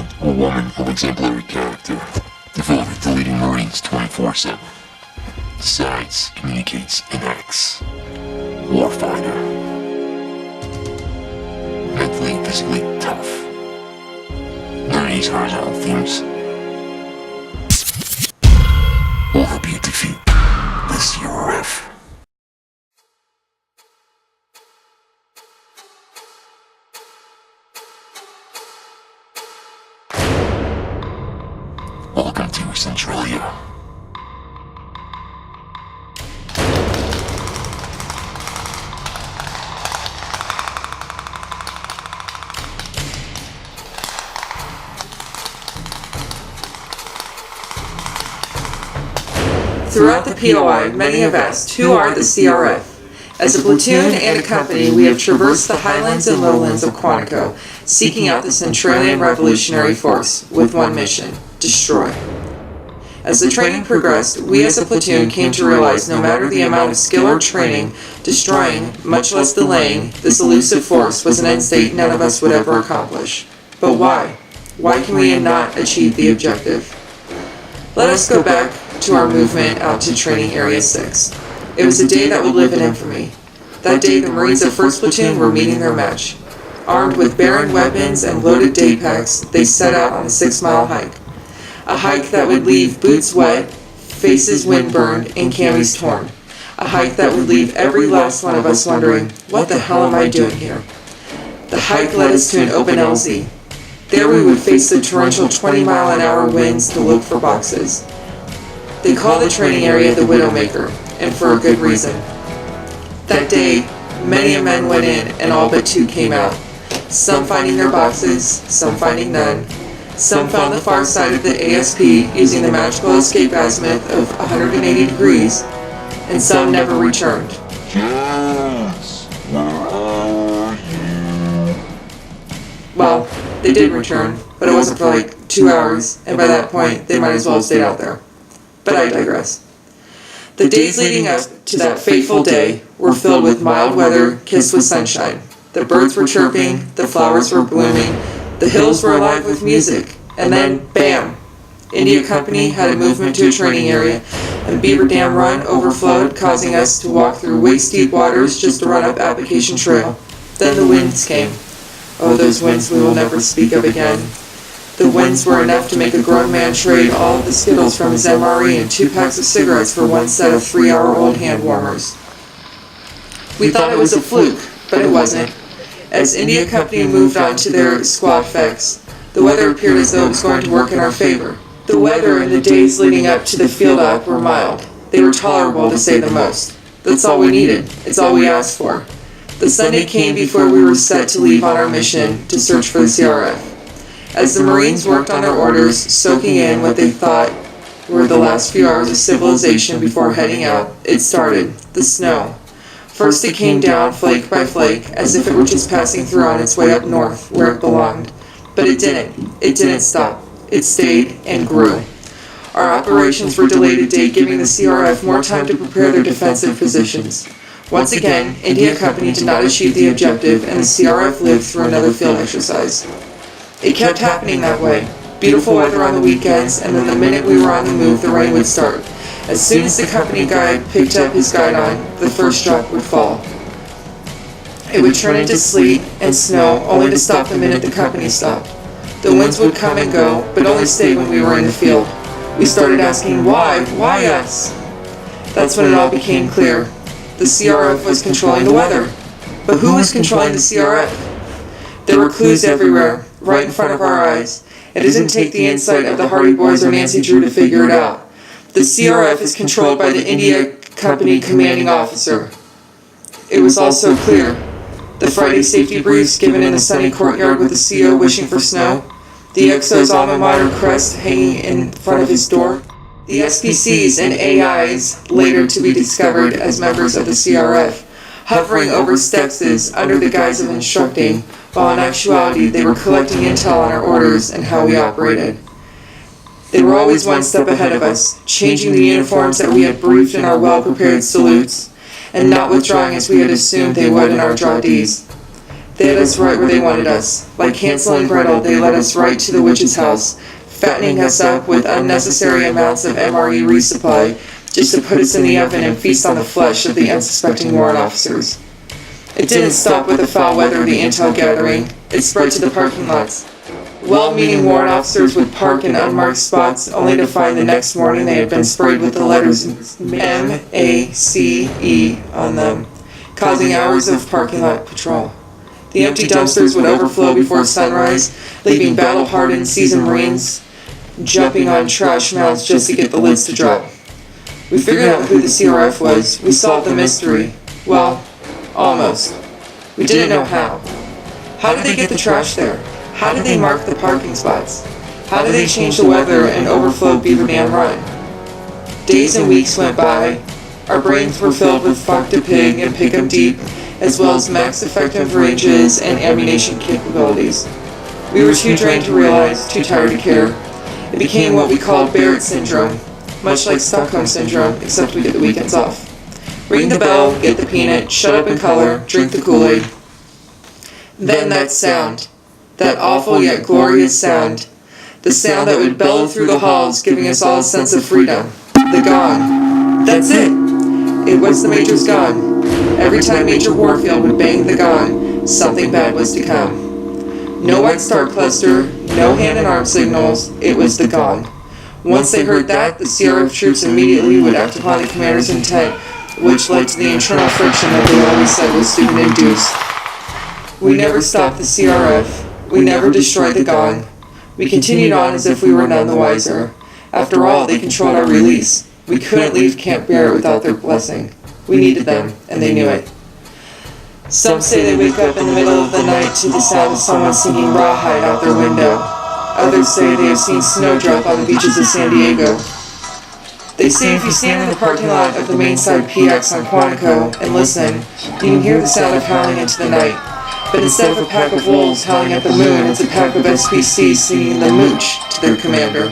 man or woman of exemplary character, devoted to leading Marines 24/7. Decides, communicates, and acts. Warfighter. Mentally, physically tough. None of these horizontal themes will help you defeat the CRF. Welcome to Centralia. Throughout the POI, many have asked, who are the CRF? As a platoon and a company, we have traversed the highlands and lowlands of Quantico, seeking out the Centralian Revolutionary Force with one mission: destroy. As the training progressed, we as a platoon came to realize no matter the amount of skill or training, destroying, much less delaying, this elusive force was an end state none of us would ever accomplish. But why? Why can we not achieve the objective? Let us go back to our movement out to Training Area 6. It was a day that would live in infamy. That day the Marines of 1st Platoon were meeting their match. Armed with barren weapons and loaded day packs, they set out on a 6-mile hike. A hike that would leave boots wet, faces windburned, and camis torn. A hike that would leave every last one of us wondering, what the hell am I doing here? The hike led us to an open LZ. There we would face the torrential 20-mile-an-hour winds to look for boxes. They call the training area the Widowmaker, and for a good reason. That day, many men went in and all but 2 came out. Some finding their boxes, some finding none. Some found the far side of the ASP using the magical escape azimuth of 180 degrees, and some never returned. James, where are you? Well, they did return, but it wasn't for like 2 hours, and by that point, they might as well have stayed out there. But I digress. The days leading up to that fateful day were filled with mild weather kissed with sunshine. The birds were chirping, the flowers were blooming, the hills were alive with music, and then, bam! India Company had a movement to a training area, and Beaver Dam Run overflowed, causing us to walk through waist-deep waters just to run up Application Trail. Then the winds came. Oh, those winds we will never speak of again. The winds were enough to make a grown man trade all of the Skittles from his MRE and 2 packs of cigarettes for 1 set of 3-hour-old hand warmers. We thought it was a fluke, but it wasn't. As India Company moved on to their squad effects, the weather appeared as though it was going to work in our favor. The weather in the days leading up to the field op were mild. They were tolerable, to say the most. That's all we needed. It's all we asked for. The Sunday came before we were set to leave on our mission to search for the CRF. As the Marines worked on their orders, soaking in what they thought were the last few hours of civilization before heading out, it started. The snow. First it came down flake by flake, as if it were just passing through on its way up north, where it belonged. But it didn't. It didn't stop. It stayed and grew. Our operations were delayed a day, giving the CRF more time to prepare their defensive positions. Once again, India Company did not achieve the objective, and the CRF lived through another field exercise. It kept happening that way. Beautiful weather on the weekends, and then the minute we were on the move, the rain would start. As soon as the company guide picked up his guidon, the first drop would fall. It would turn into sleet and snow, only to stop the minute the company stopped. The winds would come and go, but only stay when we were in the field. We started asking, why us? That's when it all became clear. The CRF was controlling the weather. But who was controlling the CRF? There were clues everywhere, right in front of our eyes. It doesn't take the insight of the Hardy Boys or Nancy Drew to figure it out. The CRF is controlled by the India Company commanding officer. It was also clear. The Friday safety briefs given in the sunny courtyard with the CO wishing for snow, the XO's alma mater crest hanging in front of his door, the SPCs and AIs later to be discovered as members of the CRF, hovering over Stexes under the guise of instructing, while in actuality they were collecting intel on our orders and how we operated. They were always one step ahead of us, changing the uniforms that we had briefed in our well-prepared salutes, and not withdrawing as we had assumed they would in our draw-Ds. They had us right where they wanted us. Like Hansel and Gretel, they led us right to the witch's house, fattening us up with unnecessary amounts of MRE resupply, just to put us in the oven and feast on the flesh of the unsuspecting warrant officers. It didn't stop with the foul weather of the intel gathering. It spread to the parking lots. Well-meaning warrant officers would park in unmarked spots, only to find the next morning they had been sprayed with the letters M-A-C-E on them, causing hours of parking lot patrol. The empty dumpsters would overflow before sunrise, leaving battle-hardened seasoned Marines jumping on trash mounds just to get the lids to drop. We figured out who the CRF was. We solved the mystery. Well, almost. We didn't know how. How did they get the trash there? How did they mark the parking spots? How did they change the weather and overflow Beaver Dam Run? Days and weeks went by. Our brains were filled with fuck to pig and pick 'em deep, as well as max effective ranges and ammunition capabilities. We were too drained to realize, too tired to care. It became what we called Barrett Syndrome, much like Stockholm Syndrome, except we get the weekends off. Ring the bell, get the peanut, shut up and color, drink the Kool-Aid. Then that sound, that awful yet glorious sound, the sound that would bellow through the halls, giving us all a sense of freedom. The gong. That's it! It was the Major's gong. Every time Major Warfield would bang the gong, something bad was to come. No white star cluster, no hand and arm signals, it was the gong. Once they heard that, the CRF troops immediately would act upon the commander's intent, which led to the internal friction that they always said was student-induced. We never stopped the CRF. We never destroyed the gong. We continued on as if we were none the wiser. After all, they controlled our release. We couldn't leave Camp Barrett without their blessing. We needed them, and they knew it. Some say they wake up in the middle of the night to the sound of someone singing Rawhide out their window. Others say they have seen snowdrop on the beaches of San Diego. They say if you stand in the parking lot of the main side PX on Quantico and listen, you can hear the sound of howling into the night. But instead of a pack of wolves howling at the moon, it's a pack of SPCs singing the mooch to their commander.